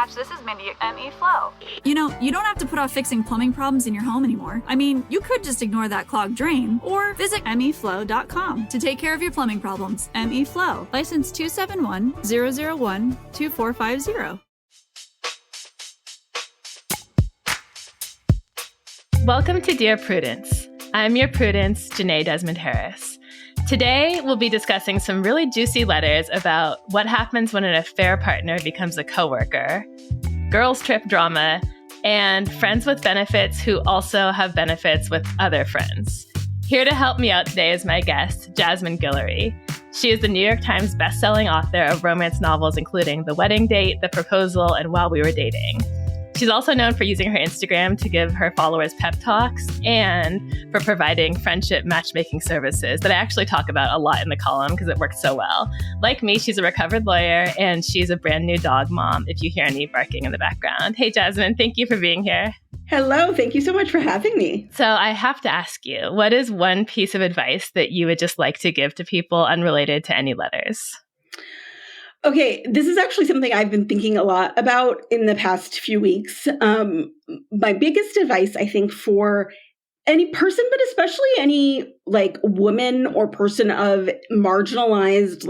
Dispatch, this is Mindy at ME Flow. You know, you don't have to put off fixing plumbing problems in your home anymore. I mean, you could just ignore that clogged drain or visit meflow.com to take care of your plumbing problems. ME Flow, license 271-001-2450. Welcome to Dear Prudence. I'm your Prudence, Jenée Desmond-Harris. Today, we'll be discussing some really juicy letters about what happens when an affair partner becomes a coworker, girls' trip drama, and friends with benefits who also have benefits with other friends. Here to help me out today is my guest, Jasmine Guillory. She is the New York Times bestselling author of romance novels including The Wedding Date, The Proposal, and While We Were Dating. She's also known for using her Instagram to give her followers pep talks and for providing friendship matchmaking services that I actually talk about a lot in the column because it works so well. Like me, she's a recovered lawyer and she's a brand new dog mom if you hear any barking in the background. Hey, Jasmine, thank you for being here. Hello, thank you so much for having me. So I have to ask you, what is one piece of advice that you would just like to give to people unrelated to any letters? Okay, this is actually something I've been thinking a lot about in the past few weeks. My biggest advice, I think, for any person, but especially any woman or person of marginalized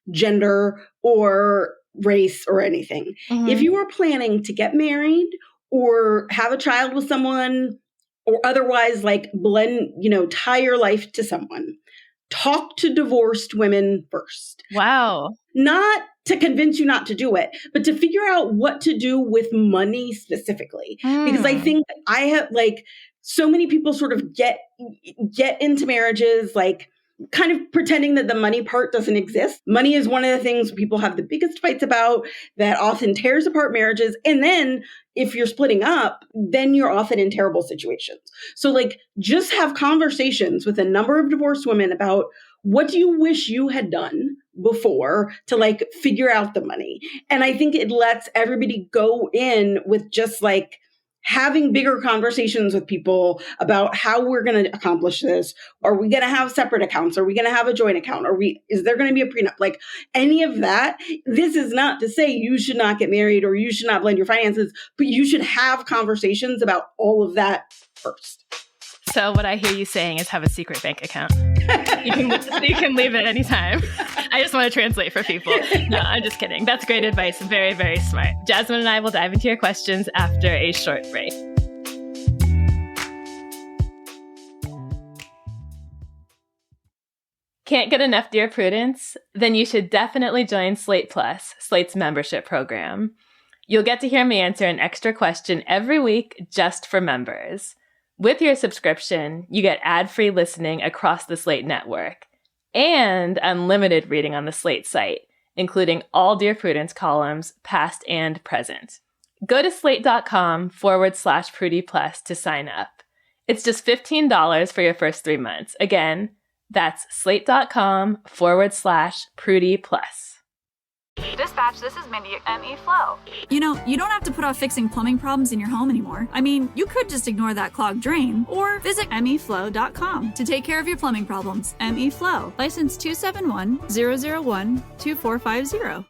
gender or race or anything. Mm-hmm. If you are planning to get married or have a child with someone or otherwise tie your life to someone, talk to divorced women first. Wow. Not to convince you not to do it, but to figure out what to do with money specifically. Because I think I have so many people sort of get into marriages kind of pretending that the money part doesn't exist. Money is one of the things people have the biggest fights about that often tears apart marriages. And then if you're splitting up, then you're often in terrible situations. So just have conversations with a number of divorced women about what do you wish you had done before to figure out the money. And I think it lets everybody go in with just having bigger conversations with people about how we're going to accomplish this. Are we going to have separate accounts? Are we going to have a joint account? Is there going to be a prenup? Any of that. This is not to say you should not get married or you should not blend your finances, but you should have conversations about all of that first. So what I hear you saying is have a secret bank account. You can leave it anytime. I just want to translate for people. No, I'm just kidding. That's great advice. Very, very smart. Jasmine and I will dive into your questions after a short break. Can't get enough Dear Prudence? Then you should definitely join Slate Plus, Slate's membership program. You'll get to hear me answer an extra question every week just for members. With your subscription, you get ad-free listening across the Slate network and unlimited reading on the Slate site, including all Dear Prudence columns, past and present. Go to slate.com/Prudie Plus to sign up. It's just $15 for your first 3 months. Again, that's slate.com/Prudie Plus. Dispatch, this is Mindy at ME Flow. You know, you don't have to put off fixing plumbing problems in your home anymore. I mean, you could just ignore that clogged drain or visit meflow.com to take care of your plumbing problems. ME Flow, license 271-001-2450.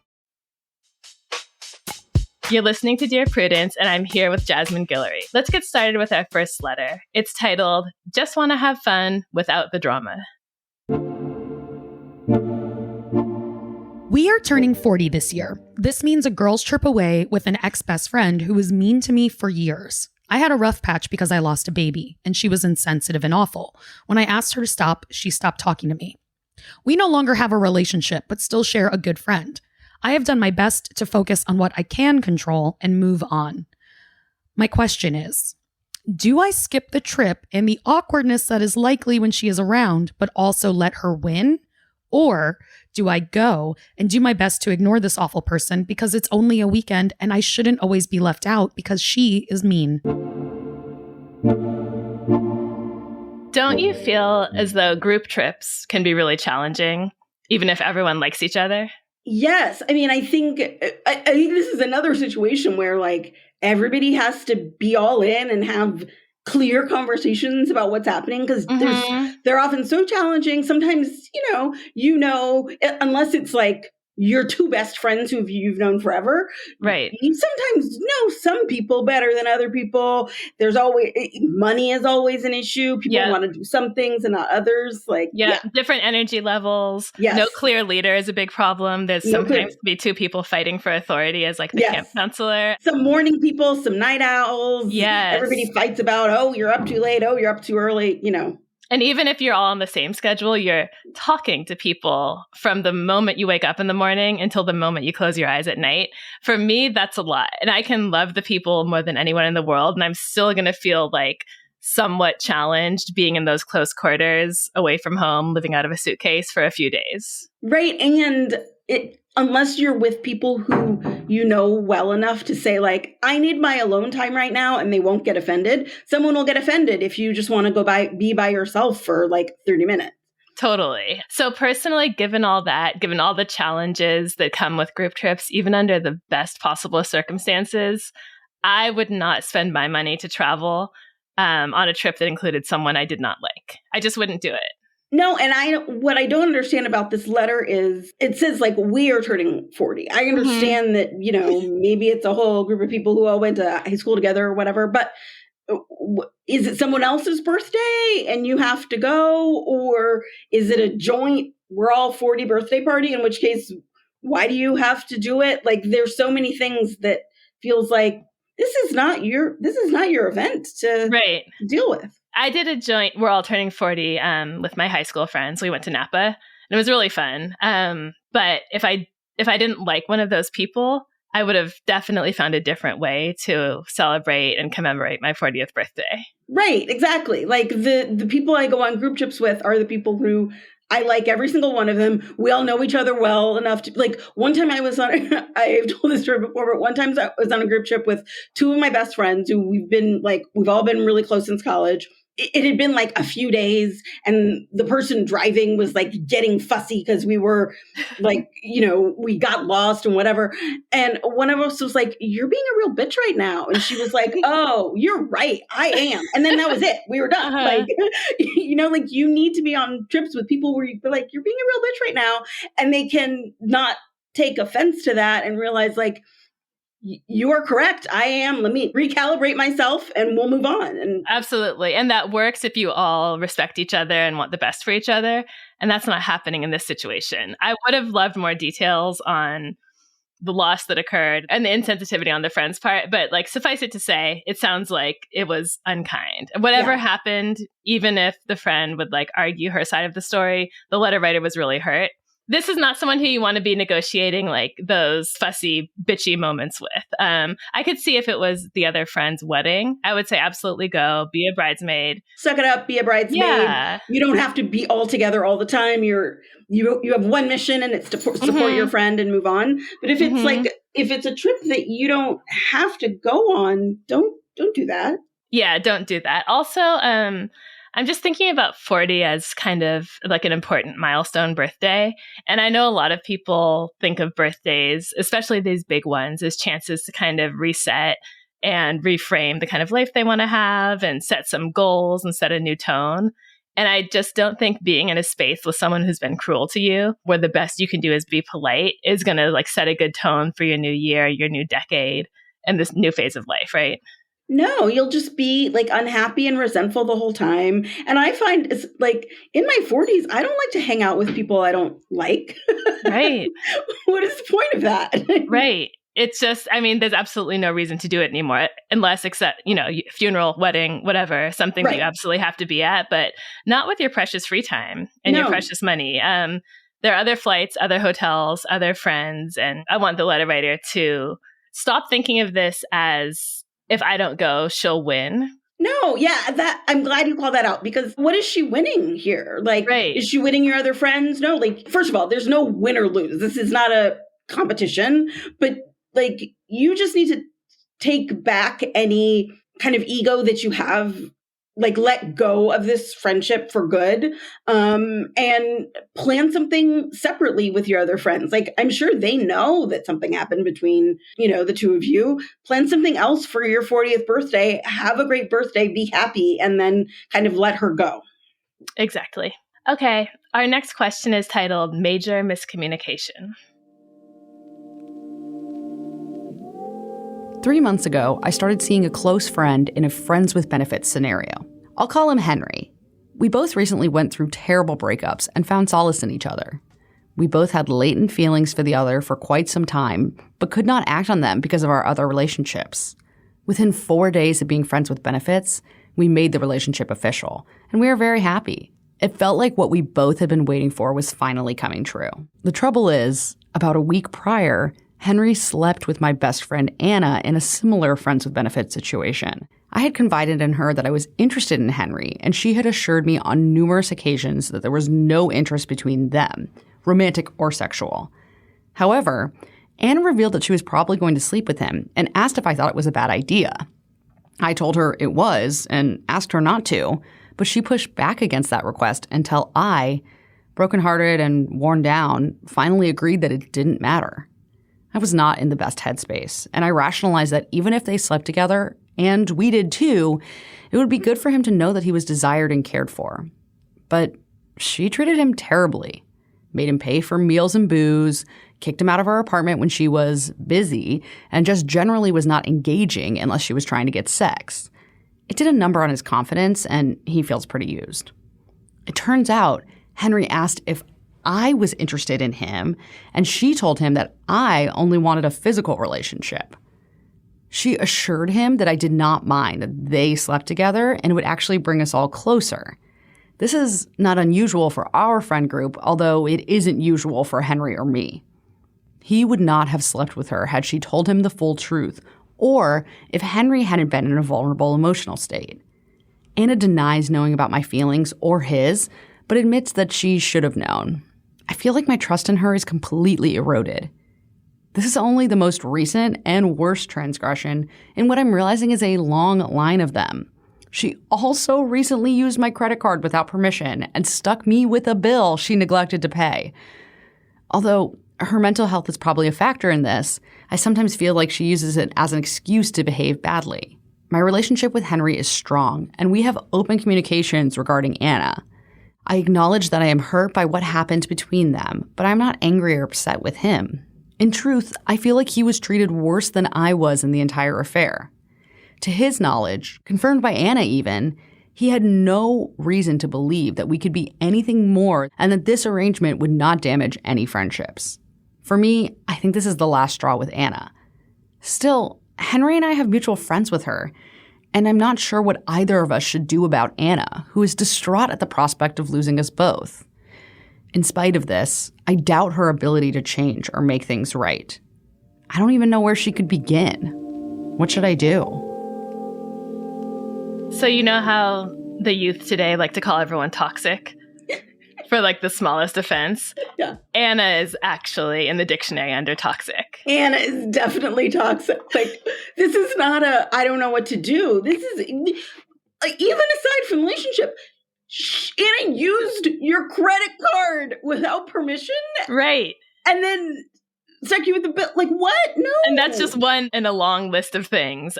You're listening to Dear Prudence, and I'm here with Jasmine Guillory. Let's get started with our first letter. It's titled, Just Want to Have Fun Without the Drama. We are turning 40 this year. This means a girls' trip away with an ex-best friend who was mean to me for years. I had a rough patch because I lost a baby, and she was insensitive and awful. When I asked her to stop, she stopped talking to me. We no longer have a relationship, but still share a good friend. I have done my best to focus on what I can control and move on. My question is, do I skip the trip and the awkwardness that is likely when she is around, but also let her win? Or do I go and do my best to ignore this awful person because it's only a weekend and I shouldn't always be left out because she is mean? Don't you feel as though group trips can be really challenging, even if everyone likes each other? Yes. I mean, I think this is another situation where everybody has to be all in and have clear conversations about what's happening because they're often so challenging. Sometimes, unless it's your two best friends who you've known forever. Right. You sometimes know some people better than other people. There's always, money is always an issue. People want to do some things and not others. Like, different energy levels. Yes. No clear leader is a big problem. There's sometimes be two people fighting for authority as like the camp counselor. Some morning people, some night owls. Yes. Everybody fights about, oh, you're up too late. Oh, you're up too early, you know. And even if you're all on the same schedule, you're talking to people from the moment you wake up in the morning until the moment you close your eyes at night. For me, that's a lot. And I can love the people more than anyone in the world. And I'm still going to feel like somewhat challenged being in those close quarters, away from home, living out of a suitcase for a few days. Right. And unless you're with people who you know well enough to say, like, I need my alone time right now, and they won't get offended. Someone will get offended if you just want to be by yourself for like 30 minutes. Totally. So personally, given all the challenges that come with group trips, even under the best possible circumstances, I would not spend my money to travel on a trip that included someone I did not like. I just wouldn't do it. No, and what I don't understand about this letter is it says like we are turning 40. I understand that, you know, maybe it's a whole group of people who all went to high school together or whatever, but is it someone else's birthday and you have to go, or is it a joint we're all 40 birthday party, in which case why do you have to do it? Like, there's so many things that feels like this is not your event to deal with. I did a joint, we're all turning 40 with my high school friends. We went to Napa and it was really fun. But if I didn't like one of those people, I would have definitely found a different way to celebrate and commemorate my 40th birthday. Right, exactly. Like the people I go on group trips with are the people who I like every single one of them. We all know each other well enough to, like, one time I was on, I've told this story before, but one time I was on a group trip with two of my best friends who we've all been really close since college. It had been like a few days, and the person driving was like getting fussy because we were like, you know, we got lost and whatever. And one of us was like, "You're being a real bitch right now." And she was like, "Oh, you're right. I am." And then that was it. We were done. Like, you know, like, you need to be on trips with people where you feel like you're being a real bitch right now, and they can not take offense to that and realize, like, you are correct. I am. Let me recalibrate myself and we'll move on. And absolutely. And that works if you all respect each other and want the best for each other. And that's not happening in this situation. I would have loved more details on the loss that occurred and the insensitivity on the friend's part. But like, suffice it to say, it sounds like it was unkind. Whatever happened, even if the friend would like argue her side of the story, the letter writer was really hurt. This is not someone who you want to be negotiating like those fussy, bitchy moments with. I could see if it was the other friend's wedding, I would say absolutely go, be a bridesmaid. Suck it up, be a bridesmaid. Yeah. You don't have to be all together all the time. You have one mission, and it's to support your friend and move on. But if it's like, if it's a trip that you don't have to go on, don't do that. Yeah, don't do that. Also, I'm just thinking about 40 as kind of like an important milestone birthday. And I know a lot of people think of birthdays, especially these big ones, as chances to kind of reset and reframe the kind of life they want to have and set some goals and set a new tone. And I just don't think being in a space with someone who's been cruel to you, where the best you can do is be polite, is going to like set a good tone for your new year, your new decade, and this new phase of life, right? No, you'll just be like unhappy and resentful the whole time. And I find it's like in my 40s, I don't like to hang out with people I don't like. Right. What is the point of that? Right. It's just, I mean, there's absolutely no reason to do it anymore, unless except, you know, funeral, wedding, whatever, something that you absolutely have to be at, but not with your precious free time and your precious money. There are other flights, other hotels, other friends. And I want the letter writer to stop thinking of this as, if I don't go, she'll win. No, that I'm glad you called that out, because what is she winning here? Like, is she winning your other friends? No, like, first of all, there's no win or lose. This is not a competition, but like, you just need to take back any kind of ego that you have, like, let go of this friendship for good, and plan something separately with your other friends. Like, I'm sure they know that something happened between, you know, the two of you. Plan something else for your 40th birthday. Have a great birthday, be happy, and then kind of let her go. Exactly. Okay. Our next question is titled Major Miscommunication. 3 months ago, I started seeing a close friend in a friends with benefits scenario. I'll call him Henry. We both recently went through terrible breakups and found solace in each other. We both had latent feelings for the other for quite some time, but could not act on them because of our other relationships. Within 4 days of being friends with benefits, we made the relationship official, and we were very happy. It felt like what we both had been waiting for was finally coming true. The trouble is, about a week prior, Henry slept with my best friend Anna in a similar friends with benefits situation. I had confided in her that I was interested in Henry, and she had assured me on numerous occasions that there was no interest between them, romantic or sexual. However, Anna revealed that she was probably going to sleep with him and asked if I thought it was a bad idea. I told her it was and asked her not to, but she pushed back against that request until I, brokenhearted and worn down, finally agreed that it didn't matter. I was not in the best headspace, and I rationalized that even if they slept together, and we did too, it would be good for him to know that he was desired and cared for. But she treated him terribly, made him pay for meals and booze, kicked him out of our apartment when she was busy, and just generally was not engaging unless she was trying to get sex. It did a number on his confidence, and he feels pretty used. It turns out Henry asked if I was interested in him, and she told him that I only wanted a physical relationship. She assured him that I did not mind that they slept together and it would actually bring us all closer. This is not unusual for our friend group, although it isn't usual for Henry or me. He would not have slept with her had she told him the full truth, or if Henry hadn't been in a vulnerable emotional state. Anna denies knowing about my feelings or his, but admits that she should have known. I feel like my trust in her is completely eroded. This is only the most recent and worst transgression in what I'm realizing is a long line of them. She also recently used my credit card without permission and stuck me with a bill she neglected to pay. Although her mental health is probably a factor in this, I sometimes feel like she uses it as an excuse to behave badly. My relationship with Henry is strong, and we have open communications regarding Anna. I acknowledge that I am hurt by what happened between them, but I'm not angry or upset with him. In truth, I feel like he was treated worse than I was in the entire affair. To his knowledge, confirmed by Anna even, he had no reason to believe that we could be anything more and that this arrangement would not damage any friendships. For me, I think this is the last straw with Anna. Still, Henry and I have mutual friends with her, and I'm not sure what either of us should do about Anna, who is distraught at the prospect of losing us both. In spite of this, I doubt her ability to change or make things right. I don't even know where she could begin. What should I do? So you know how the youth today like to call everyone toxic for like the smallest offense? Yeah. Anna is actually in the dictionary under toxic. Anna is definitely toxic. Like, this is not a, I don't know what to do. This is, like, even aside from the relationship, Anna used your credit card without permission. Right. And then stuck you with the bill. Like, what? No. And that's just one in a long list of things.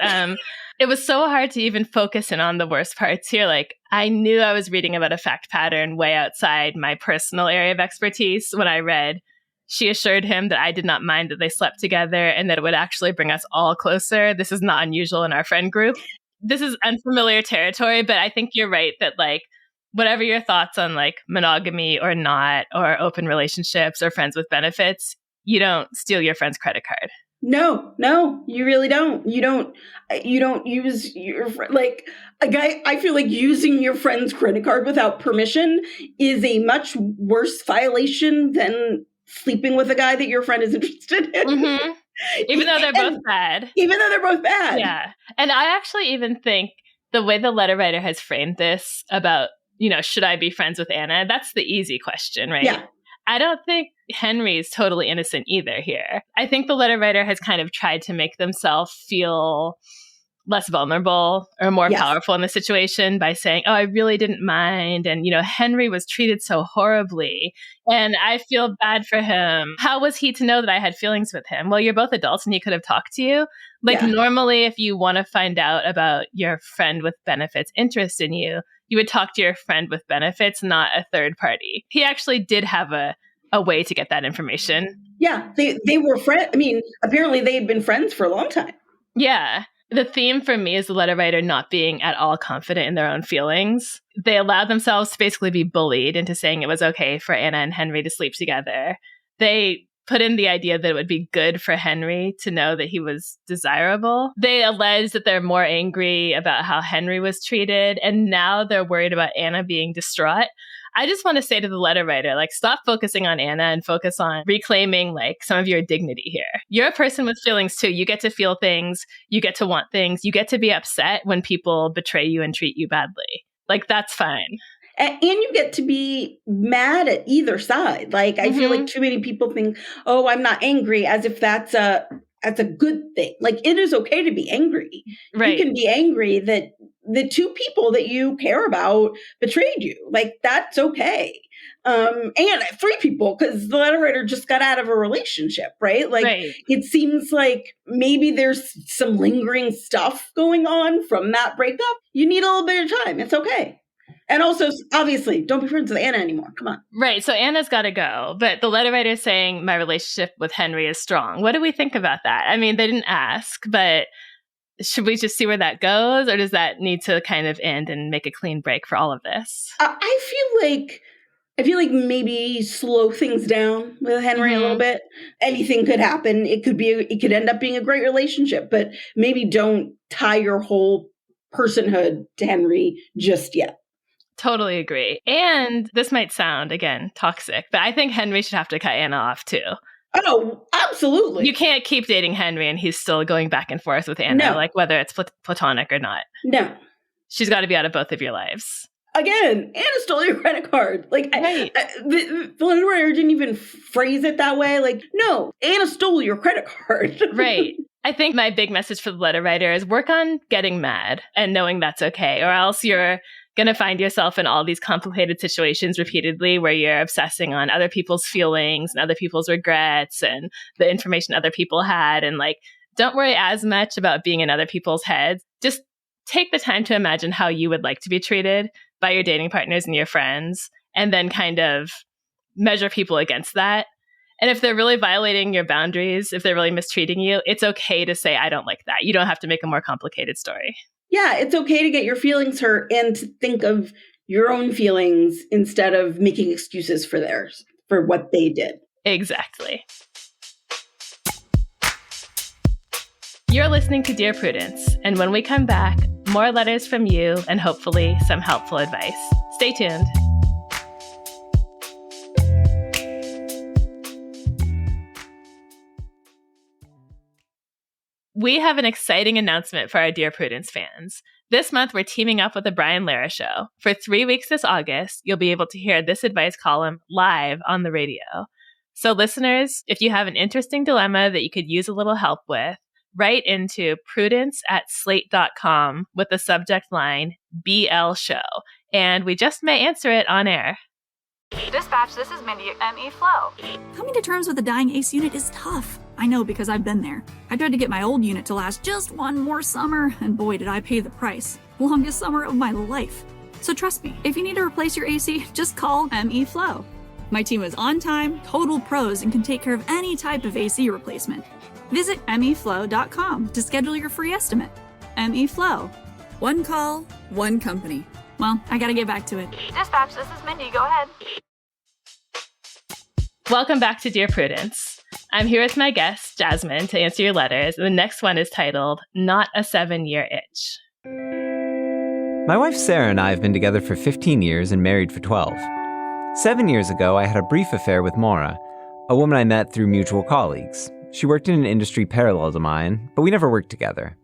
It was so hard to even focus in on the worst parts here. Like, I knew I was reading about a fact pattern way outside my personal area of expertise when I read, she assured him that I did not mind that they slept together and that it would actually bring us all closer. This is not unusual in our friend group. This is unfamiliar territory, but I think you're right that, like, whatever your thoughts on like monogamy or not, or open relationships or friends with benefits, you don't steal your friend's credit card. No, you really don't. You don't use your, like, a guy, I feel like using your friend's credit card without permission is a much worse violation than sleeping with a guy that your friend is interested in. Mm-hmm. Even though they're both bad. Even though they're both bad. Yeah. And I actually even think the way the letter writer has framed this about, you know, should I be friends with Anna? That's the easy question, right? Yeah. I don't think Henry is totally innocent either here. I think the letter writer has kind of tried to make themselves feel less vulnerable or more powerful in the situation by saying, oh, I really didn't mind. And, you know, Henry was treated so horribly and I feel bad for him. How was he to know that I had feelings with him? Well, you're both adults and he could have talked to you. Like, normally, if you want to find out about your friend with benefits' interest in you, you would talk to your friend with benefits, not a third party. He actually did have a way to get that information. Yeah, they were friends. I mean, apparently they had been friends for a long time. Yeah. The theme for me is the letter writer not being at all confident in their own feelings. They allowed themselves to basically be bullied into saying it was okay for Anna and Henry to sleep together. They put in the idea that it would be good for Henry to know that he was desirable. They alleged that they're more angry about how Henry was treated, and now they're worried about Anna being distraught. I just want to say to the letter writer, like, stop focusing on Anna and focus on reclaiming, like, some of your dignity here. You're a person with feelings too. You get to feel things. You get to want things. You get to be upset when people betray you and treat you badly. Like, that's fine. And you get to be mad at either side. Like, I feel like too many people think, oh, I'm not angry, as if that's a good thing. Like, it is okay to be angry. Right. You can be angry that the two people that you care about betrayed you. Like, that's okay. And three people, because the letter writer just got out of a relationship, right? Like, It seems like maybe there's some lingering stuff going on from that breakup. You need a little bit of time. It's okay. And also, obviously, don't be friends with Anna anymore. Come on. Right. So Anna's got to go. But the letter writer is saying my relationship with Henry is strong. What do we think about that? I mean, they didn't ask, but should we just see where that goes? Or does that need to kind of end and make a clean break for all of this? I feel like maybe slow things down with Henry a little bit. Anything could happen. It could end up being a great relationship, but maybe don't tie your whole personhood to Henry just yet. Totally agree. And this might sound, again, toxic, but I think Henry should have to cut Anna off too. Oh, absolutely. You can't keep dating Henry and he's still going back and forth with Anna, like whether it's platonic or not. No. She's got to be out of both of your lives. Again, Anna stole your credit card. Like, the letter writer didn't even phrase it that way. Like, no, Anna stole your credit card. Right. I think my big message for the letter writer is work on getting mad and knowing that's okay, or else you're going to find yourself in all these complicated situations repeatedly where you're obsessing on other people's feelings and other people's regrets and the information other people had. And like, don't worry as much about being in other people's heads. Just take the time to imagine how you would like to be treated by your dating partners and your friends, and then kind of measure people against that. And if they're really violating your boundaries, if they're really mistreating you, it's okay to say, I don't like that. You don't have to make a more complicated story. Yeah, it's okay to get your feelings hurt and to think of your own feelings instead of making excuses for theirs, for what they did. Exactly. You're listening to Dear Prudence, and when we come back, more letters from you and hopefully some helpful advice. Stay tuned. We have an exciting announcement for our Dear Prudence fans. This month, we're teaming up with the Brian Lara Show. For 3 weeks this August, you'll be able to hear this advice column live on the radio. So listeners, if you have an interesting dilemma that you could use a little help with, write into prudence@slate.com with the subject line BL Show, and we just may answer it on air. Dispatch, this is Mindy at ME Flow. Coming to terms with a dying ace unit is tough. I know because I've been there. I tried to get my old unit to last just one more summer, and boy did I pay the price. Longest summer of my life. So trust me, if you need to replace your AC, just call ME Flow. My team is on time, total pros, and can take care of any type of AC replacement. Visit meflow.com to schedule your free estimate. ME Flow. One call, one company. Well, I gotta get back to it. Dispatch, this is Mindy. Go ahead. Welcome back to Dear Prudence. I'm here with my guest, Jasmine, to answer your letters. The next one is titled, Not a 7-Year Itch. My wife Sarah and I have been together for 15 years and married for 12. 7 years ago, I had a brief affair with Maura, a woman I met through mutual colleagues. She worked in an industry parallel to mine, but we never worked together.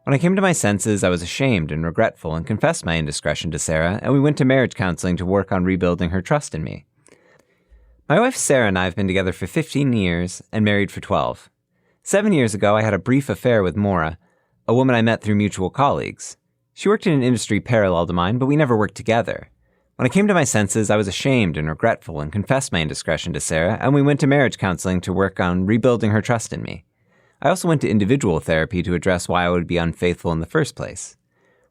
When I came to my senses, I was ashamed and regretful and confessed my indiscretion to Sarah, and we went to marriage counseling to work on rebuilding her trust in me. My wife Sarah and I have been together for 15 years and married for 12. 7 years ago, I had a brief affair with Maura, a woman I met through mutual colleagues. She worked in an industry parallel to mine, but we never worked together. When I came to my senses, I was ashamed and regretful and confessed my indiscretion to Sarah, and we went to marriage counseling to work on rebuilding her trust in me. I also went to individual therapy to address why I would be unfaithful in the first place.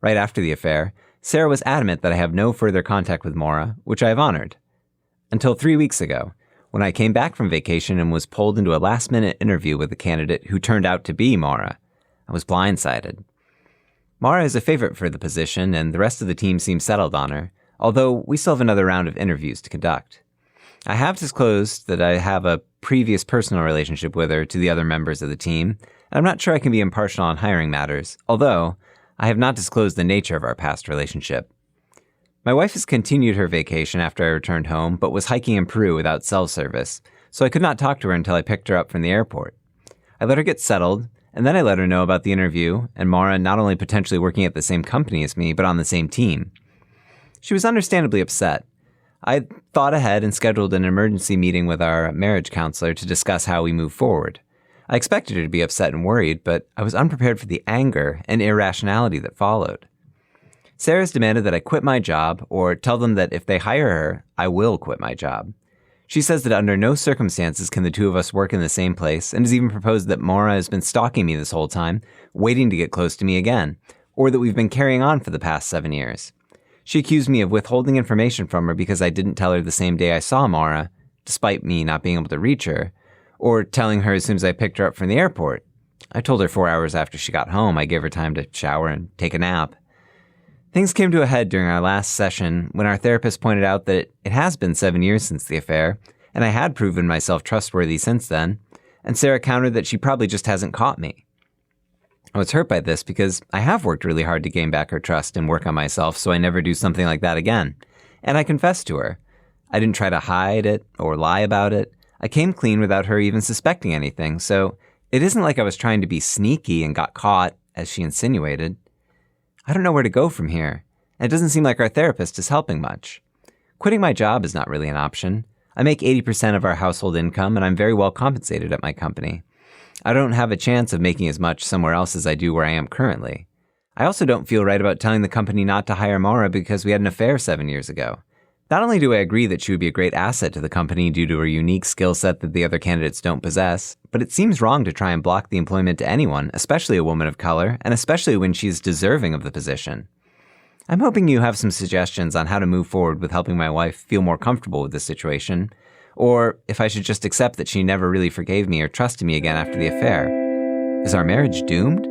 Right after the affair, Sarah was adamant that I have no further contact with Maura, which I have honored. Until 3 weeks ago, when I came back from vacation and was pulled into a last-minute interview with a candidate who turned out to be Maura. I was blindsided. Maura is a favorite for the position, and the rest of the team seems settled on her, although we still have another round of interviews to conduct. I have disclosed that I have a previous personal relationship with her to the other members of the team, and I'm not sure I can be impartial on hiring matters, although I have not disclosed the nature of our past relationship. My wife has continued her vacation after I returned home, but was hiking in Peru without cell service, so I could not talk to her until I picked her up from the airport. I let her get settled, and then I let her know about the interview and Maura not only potentially working at the same company as me, but on the same team. She was understandably upset. I thought ahead and scheduled an emergency meeting with our marriage counselor to discuss how we move forward. I expected her to be upset and worried, but I was unprepared for the anger and irrationality that followed. Sarah's demanded that I quit my job or tell them that if they hire her, I will quit my job. She says that under no circumstances can the two of us work in the same place, and has even proposed that Maura has been stalking me this whole time, waiting to get close to me again, or that we've been carrying on for the past 7 years. She accused me of withholding information from her because I didn't tell her the same day I saw Maura, despite me not being able to reach her, or telling her as soon as I picked her up from the airport. I told her 4 hours after she got home I gave her time to shower and take a nap. Things came to a head during our last session when our therapist pointed out that it has been 7 years since the affair, and I had proven myself trustworthy since then, and Sarah countered that she probably just hasn't caught me. I was hurt by this because I have worked really hard to gain back her trust and work on myself so I never do something like that again, and I confessed to her. I didn't try to hide it or lie about it. I came clean without her even suspecting anything, so it isn't like I was trying to be sneaky and got caught, as she insinuated. I don't know where to go from here, and it doesn't seem like our therapist is helping much. Quitting my job is not really an option. I make 80% of our household income, and I'm very well compensated at my company. I don't have a chance of making as much somewhere else as I do where I am currently. I also don't feel right about telling the company not to hire Maura because we had an affair 7 years ago. Not only do I agree that she would be a great asset to the company due to her unique skill set that the other candidates don't possess, but it seems wrong to try and block the employment to anyone, especially a woman of color, and especially when she's deserving of the position. I'm hoping you have some suggestions on how to move forward with helping my wife feel more comfortable with this situation, or if I should just accept that she never really forgave me or trusted me again after the affair. Is our marriage doomed?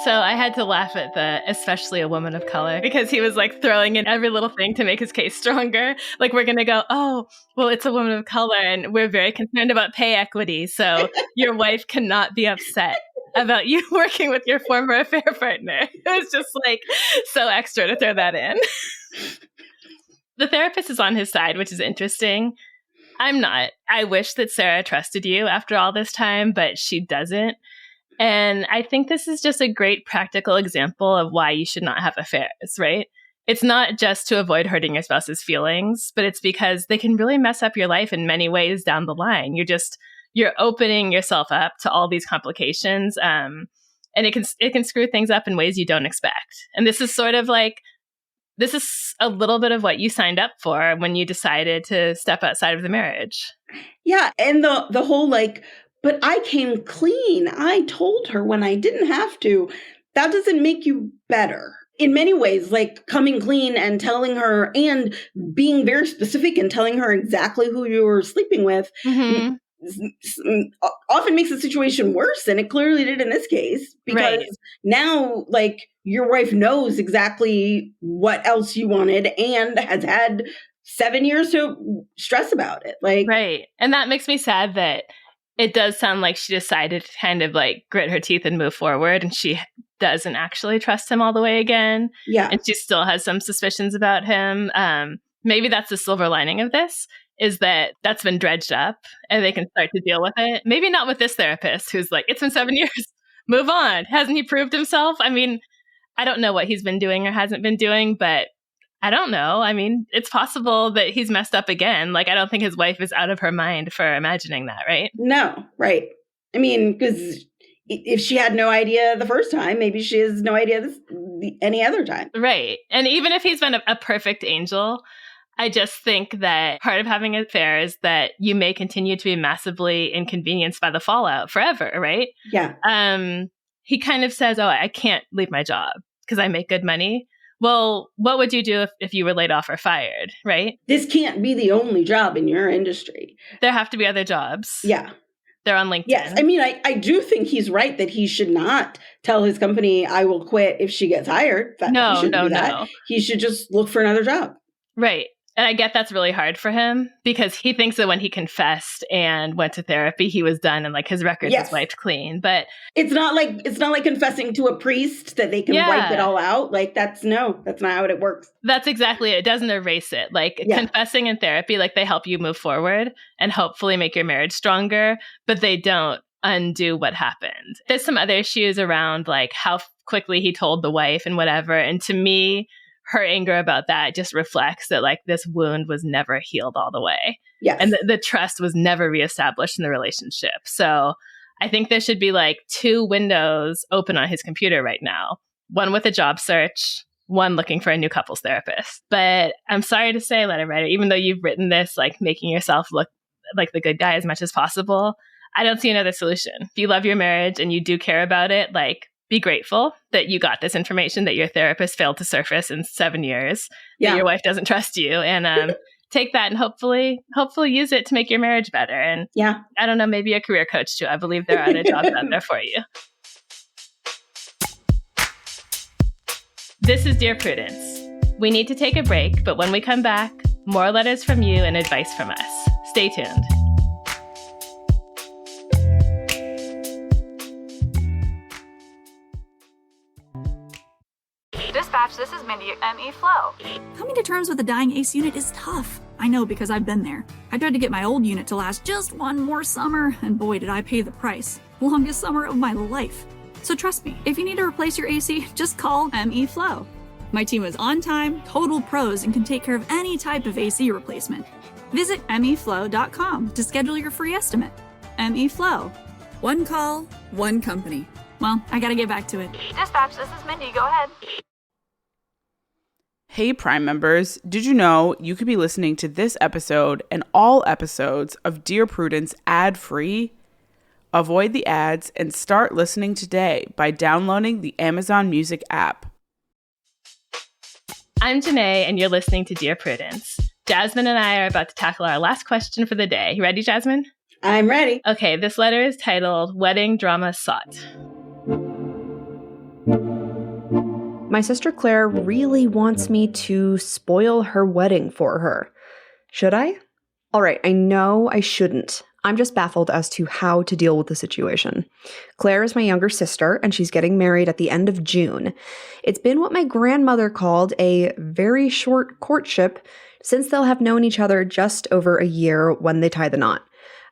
So I had to laugh at the especially a woman of color because he was like throwing in every little thing to make his case stronger. Like we're going to go, oh, well, it's a woman of color and we're very concerned about pay equity. So your wife cannot be upset about you working with your former affair partner. It was just like so extra to throw that in. The therapist is on his side, which is interesting. I'm not. I wish that Sarah trusted you after all this time, but she doesn't. And I think this is just a great practical example of why you should not have affairs, right? It's not just to avoid hurting your spouse's feelings, but it's because they can really mess up your life in many ways down the line. You're opening yourself up to all these complications, and it can screw things up in ways you don't expect. And this is sort of like, this is a little bit of what you signed up for when you decided to step outside of the marriage. Yeah, and the whole like, but I came clean. I told her when I didn't have to. That doesn't make you better. In many ways, like coming clean and telling her and being very specific and telling her exactly who you were sleeping with often makes the situation worse. And it clearly did in this case, because now like your wife knows exactly what else you wanted and has had 7 years to stress about it. Right. And that makes me sad that it does sound like she decided to kind of like grit her teeth and move forward, and she doesn't actually trust him all the way again. Yeah. And she still has some suspicions about him. Maybe that's the silver lining of this, is that that's been dredged up and they can start to deal with it. Maybe not with this therapist who's like, it's been 7 years, move on. Hasn't he proved himself? I mean, I don't know what he's been doing or hasn't been doing, but I don't know. I mean, it's possible that he's messed up again. Like, I don't think his wife is out of her mind for imagining that, right? No, right. I mean, because if she had no idea the first time, maybe she has no idea any other time. Right. And even if he's been a perfect angel, I just think that part of having an affair is that you may continue to be massively inconvenienced by the fallout forever, right? Yeah. He kind of says, oh, I can't leave my job because I make good money. Well, what would you do if you were laid off or fired, right? This can't be the only job in your industry. There have to be other jobs. Yeah. They're on LinkedIn. Yes. I mean, I do think he's right that he should not tell his company, I will quit if she gets hired. No. He should just look for another job. Right. And I get that's really hard for him because he thinks that when he confessed and went to therapy, he was done and like his records was wiped clean. But it's not like confessing to a priest that they can wipe it all out. Like that's not how it works. That's exactly it. It doesn't erase it. Like confessing in therapy, like they help you move forward and hopefully make your marriage stronger, but they don't undo what happened. There's some other issues around like how quickly he told the wife and whatever. And to me, her anger about that just reflects that like this wound was never healed all the way. Yes. And the trust was never reestablished in the relationship. So I think there should be like 2 windows open on his computer right now. One with a job search, one looking for a new couples therapist. But I'm sorry to say, letter writer, even though you've written this, like making yourself look like the good guy as much as possible, I don't see another solution. If you love your marriage and you do care about it, like be grateful that you got this information that your therapist failed to surface in 7 years, that your wife doesn't trust you, and take that and hopefully use it to make your marriage better. And I don't know, maybe a career coach too. I believe there are other jobs out there for you. This is Dear Prudence. We need to take a break, but when we come back, more letters from you and advice from us. Stay tuned. Dispatch, this is Mindy at ME Flow. Coming to terms with a dying AC unit is tough. I know because I've been there. I tried to get my old unit to last just one more summer, and boy did I pay the price. Longest summer of my life. So trust me, if you need to replace your AC, just call ME Flow. My team is on time, total pros, and can take care of any type of AC replacement. Visit meflow.com to schedule your free estimate. ME Flow. One call, one company. Well, I gotta get back to it. Dispatch, this is Mindy. Go ahead. Hey Prime members, did you know you could be listening to this episode and all episodes of Dear Prudence ad-free? Avoid the ads and start listening today by downloading the Amazon Music app. I'm Jenée, and you're listening to Dear Prudence. Jasmine and I are about to tackle our last question for the day. You ready, Jasmine? I'm ready. Okay, this letter is titled Wedding Drama Sought. My sister Claire really wants me to spoil her wedding for her. Should I? All right, I know I shouldn't. I'm just baffled as to how to deal with the situation. Claire is my younger sister, and she's getting married at the end of June. It's been what my grandmother called a very short courtship, since they'll have known each other just over a year when they tie the knot.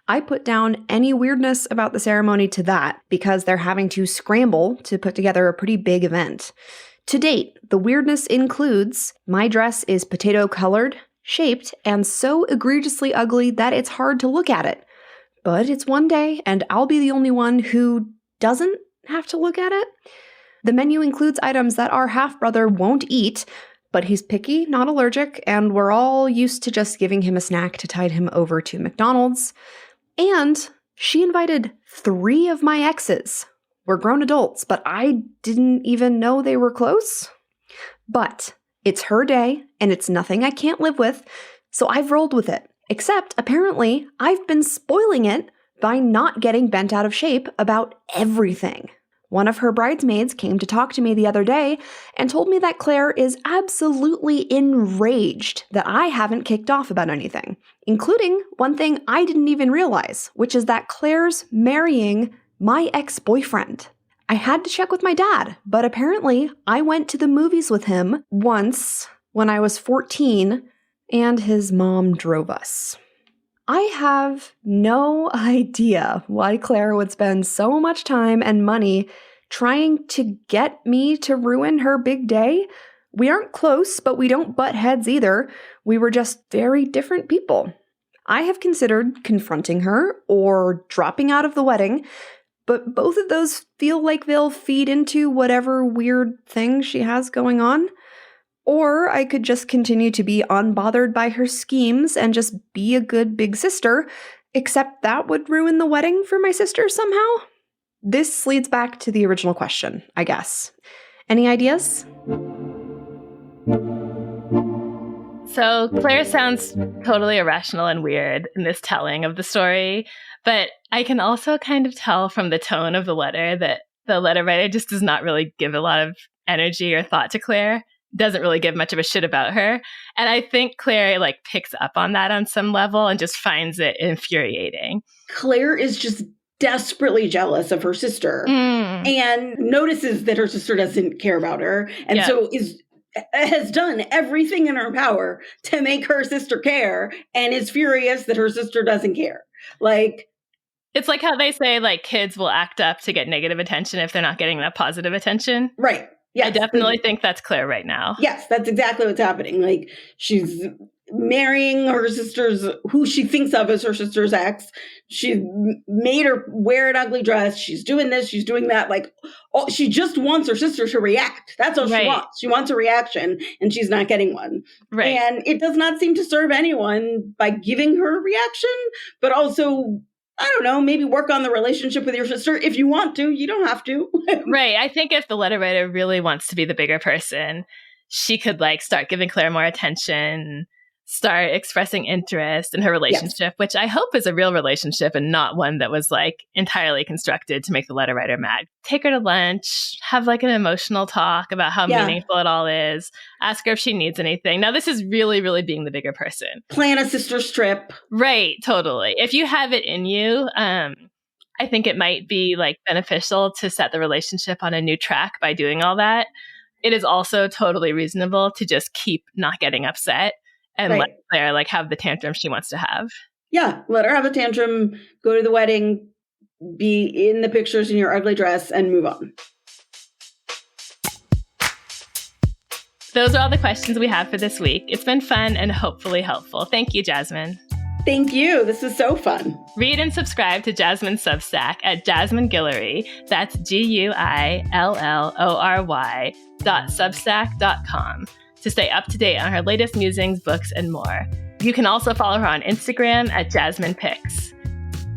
I put down any weirdness about the ceremony to that because they're having to scramble to put together a pretty big event. To date, the weirdness includes my dress is potato-colored, shaped, and so egregiously ugly that it's hard to look at it. But it's one day, and I'll be the only one who doesn't have to look at it. The menu includes items that our half-brother won't eat, but he's picky, not allergic, and we're all used to just giving him a snack to tide him over to McDonald's. And she invited 3 of my exes. We're grown adults, but I didn't even know they were close. But it's her day, and it's nothing I can't live with, so I've rolled with it. Except, apparently, I've been spoiling it by not getting bent out of shape about everything. One of her bridesmaids came to talk to me the other day and told me that Claire is absolutely enraged that I haven't kicked off about anything, including one thing I didn't even realize, which is that Claire's marrying my ex-boyfriend. I had to check with my dad, but apparently I went to the movies with him once when I was 14, and his mom drove us. I have no idea why Claire would spend so much time and money trying to get me to ruin her big day. We aren't close, but we don't butt heads either. We were just very different people. I have considered confronting her or dropping out of the wedding, but both of those feel like they'll feed into whatever weird thing she has going on. Or I could just continue to be unbothered by her schemes and just be a good big sister, except that would ruin the wedding for my sister somehow. This leads back to the original question, I guess. Any ideas? So Claire sounds totally irrational and weird in this telling of the story, but I can also kind of tell from the tone of the letter that the letter writer just does not really give a lot of energy or thought to Claire, doesn't really give much of a shit about her. And I think Claire like picks up on that on some level and just finds it infuriating. Claire is just desperately jealous of her sister and notices that her sister doesn't care about her. And so has done everything in her power to make her sister care and is furious that her sister doesn't care. Like, it's like how they say like kids will act up to get negative attention if they're not getting enough positive attention. Right. Yes. I definitely think that's Claire right now. Yes, that's exactly what's happening. Like, she's marrying her sister's, who she thinks of as her sister's ex. She made her wear an ugly dress. She's doing this. She's doing that. Like, she just wants her sister to react. That's all she wants. She wants a reaction, and she's not getting one. Right. And it does not seem to serve anyone by giving her a reaction, but also, I don't know, maybe work on the relationship with your sister if you want to. You don't have to. Right. I think if the letter writer really wants to be the bigger person, she could like start giving Claire more attention, start expressing interest in her relationship, which I hope is a real relationship and not one that was like entirely constructed to make the letter writer mad. Take her to lunch, have like an emotional talk about how meaningful it all is, ask her if she needs anything. Now, this is really, really being the bigger person. Plan a sister's trip. Right, totally. If you have it in you, I think it might be like beneficial to set the relationship on a new track by doing all that. It is also totally reasonable to just keep not getting upset and let Claire like have the tantrum she wants to have. Yeah, let her have a tantrum, go to the wedding, be in the pictures in your ugly dress, and move on. Those are all the questions we have for this week. It's been fun and hopefully helpful. Thank you, Jasmine. Thank you. This is so fun. Read and subscribe to Jasmine's Substack at Jasmine Guillory. That's GUILLORY.substack.com. to stay up to date on her latest musings, books, and more. You can also follow her on Instagram at Jasmine Picks.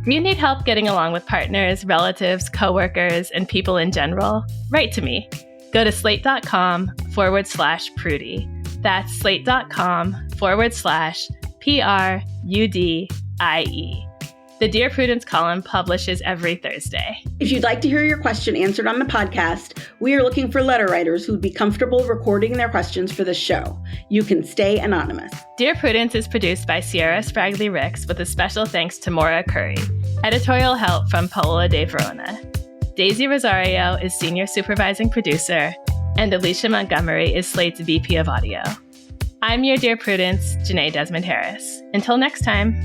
Do you need help getting along with partners, relatives, coworkers, and people in general? Write to me. Go to slate.com/Prudie. That's slate.com/PRUDIE. The Dear Prudence column publishes every Thursday. If you'd like to hear your question answered on the podcast, we are looking for letter writers who'd be comfortable recording their questions for the show. You can stay anonymous. Dear Prudence is produced by Sierra Spragley Ricks with a special thanks to Maura Currie. Editorial help from Paola De Verona. Daisy Rosario is senior supervising producer, and Alicia Montgomery is Slate's VP of audio. I'm your Dear Prudence, Jenée Desmond-Harris. Until next time.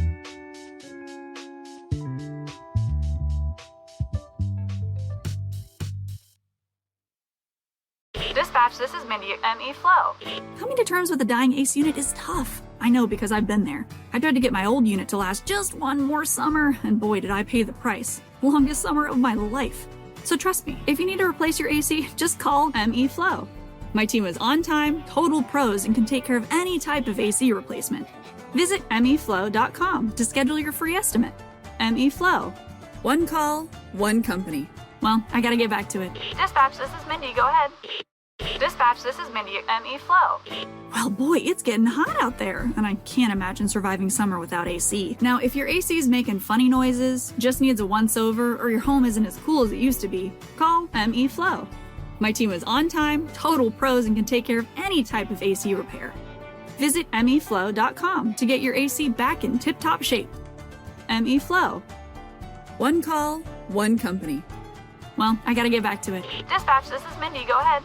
Dispatch, this is Mindy at ME Flow. Coming to terms with a dying AC unit is tough. I know because I've been there. I tried to get my old unit to last just one more summer, and boy did I pay the price. Longest summer of my life. So trust me, if you need to replace your AC, just call ME Flow. My team is on time, total pros, and can take care of any type of AC replacement. Visit meflow.com to schedule your free estimate. ME Flow. One call, one company. Well, I gotta get back to it. Dispatch, this is Mindy. Go ahead. Dispatch, this is Mindy at ME Flow. Well, boy, it's getting hot out there, and I can't imagine surviving summer without AC. Now, if your AC is making funny noises, just needs a once-over, or your home isn't as cool as it used to be, call ME Flow. My team is on time, total pros, and can take care of any type of AC repair. Visit meflow.com to get your AC back in tip-top shape. ME Flow. One call, one company. Well, I gotta get back to it. Dispatch, this is Mindy. Go ahead.